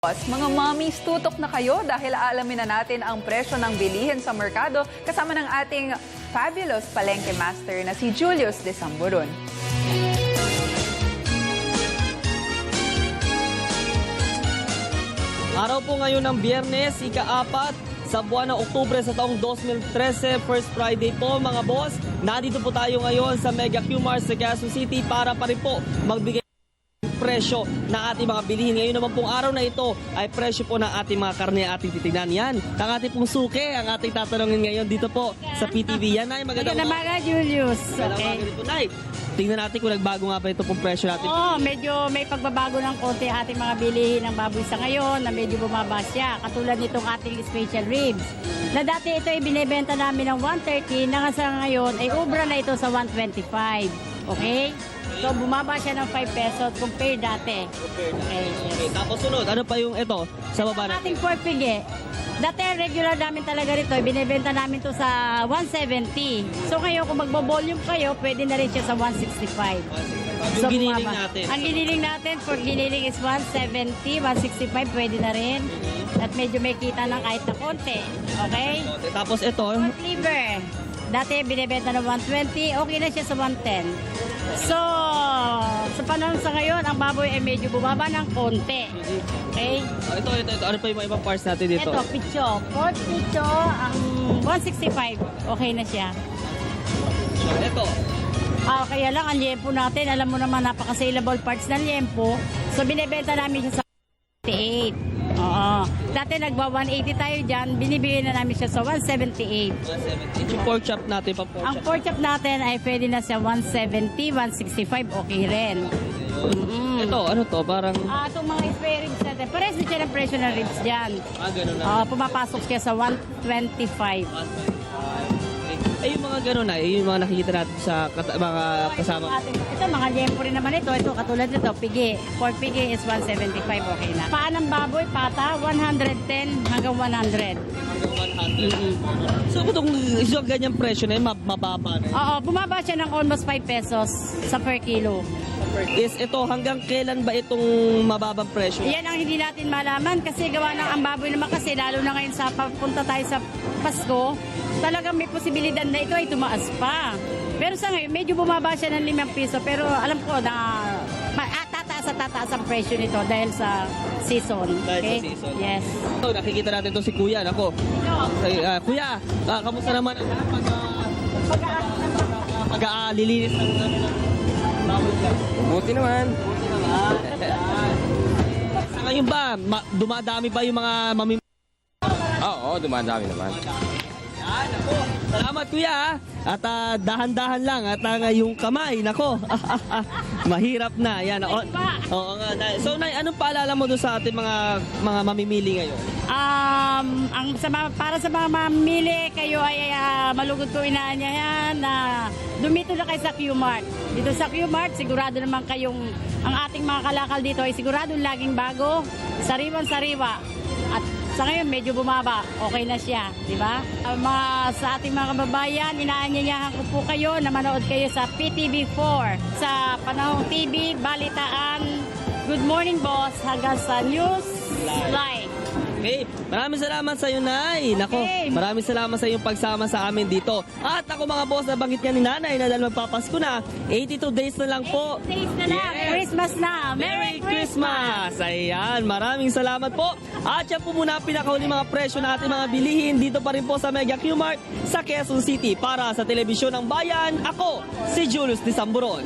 Mga mommies, tutok na kayo dahil aalamin na natin ang presyo ng bilihin sa merkado kasama ng ating fabulous palengke master na si Julius de Samburon. Araw po ngayon ng Biyernes, ika-4 sa buwan ng Oktubre sa taong 2013, First Friday po mga boss. Nandito po tayo ngayon sa Mega Q-Mart sa Quezon City para pa rin po magbigay presyo ng ating mga bilihin. Ngayon naman pong araw na ito ay presyo po ng ating mga karne ating titignan. Yan, ang ating pong suke, ang ating tatanungin ngayon dito po sa PTV. Yan ay magandang umaga, Julius. Okay. Nay, tingnan natin kung nagbago nga pa ito pong presyo natin. Oo, medyo may pagbabago ng konti ating mga bilihin ng baboy sa ngayon na medyo bumaba siya. Katulad nitong ating special ribs. Na dati ito ay binibenta namin ng 130, na sa ngayon ay ubra na ito sa 125. Okay? So, bumaba siya ng 5 pesos compare dati. Okay. Tapos sunod, ano pa yung ito sa baba natin? Ating pork pigi. Dati regular namin talaga rito, binibenta namin to sa 170. So ngayon kung magbo-volume kayo, pwede na rin siya sa 165. Yung giniling natin. Ang giniling natin, for giniling is 170, 165 pwede na rin. At medyo may kita ng kahit na konti. Okay? Tapos ito, Pork liver. Dati binibenta ng 120, okay na siya sa 110. So, sa panahon sa ngayon, ang baboy ay medyo bumaba ng konti. Okay? ito. Ano pa yung mga ibang parts natin dito? Ito, picho. Pork picho, ang 165, okay na siya. Ito. Kaya lang, ang liempo natin, alam mo naman, napaka-saleable parts ng liempo. So, binibenta namin siya sa 178. Oo. Dati nagba 180 tayo dyan, binibigay na namin siya sa 178. 170. Yung pork chop natin, pa pork Ang chop. pork chop natin ay pwede na siya 170, 165, okay rin. Ito, ano to? Parang, Itong mga spare ribs natin, pares na siya ng presyo ng ribs dyan. ganun na. Pumapasok siya sa 125. Yung mga ganun na, yung mga nakikita natin sa mga kasama. Ito, mga liempo rin naman ito. Ito, katulad nito, pigi. Pork pigi is 175, okay na. Paan ng baboy, pata, 110 hanggang 100. So, itong isang ganyang presyo na yun, mababa na yun. Oo, bumaba siya ng almost 5 pesos sa per kilo. Is ito, hanggang kailan ba itong mababang presyo? Yan ang hindi natin malaman kasi gawa ng ang baboy naman kasi lalo na ngayon sa papunta tayo sa Pasko, talagang may posibilidad na ito ay tumaas pa. Pero sa ngayon, medyo bumaba siya ng 5 piso pero alam ko na tataas ang presyo nito dahil sa season. Dahil Okay? sa season. Yes. So, nakikita natin to si Kuya. Ako. Kuya, kamusta naman ang pag-aalilinis ng bawal ka? Buti naman. Sa ngayon ba, dumadami ba yung mga Oo, dumadami naman. Yan, ako. Salamat Kuya. At dahan-dahan lang at yung kamay, nako. Mahirap na. Yan. Oo nga. So, Nay, anong paalala mo doon sa ating mga mamimili ngayon? Para sa mga mamili, kayo ay malugod ko inaanyayan na dumito na kayo sa Q-Mart. Dito sa Q-Mart, sigurado naman kayong, ang ating mga kalakal dito ay sigurado laging bago, sariwan-sariwa. At sa ngayon, medyo bumaba. Okay na siya, di ba? Sa ating mga kababayan, inaanyayahan ko po kayo na manood kayo sa PTV4, sa Panahong TV, Balitaan, Good Morning Boss, hanggang sa News Live. Okay, maraming salamat sa iyo, Nay. Nako, Okay. maraming salamat sa iyong pagsama sa amin dito. At ako mga boss, nabanggit niya ni Nanay na dahil magpapasko na, 82 days na lang po. Days na lang, Yes. Christmas na. Merry Christmas! Ayan, maraming salamat po. At yan po muna ang pinakahuli mga presyo na ating mga bilihin dito pa rin po sa Mega Q-Mart sa Quezon City. Para sa Telebisyon ng Bayan, ako si Julius de Samburon.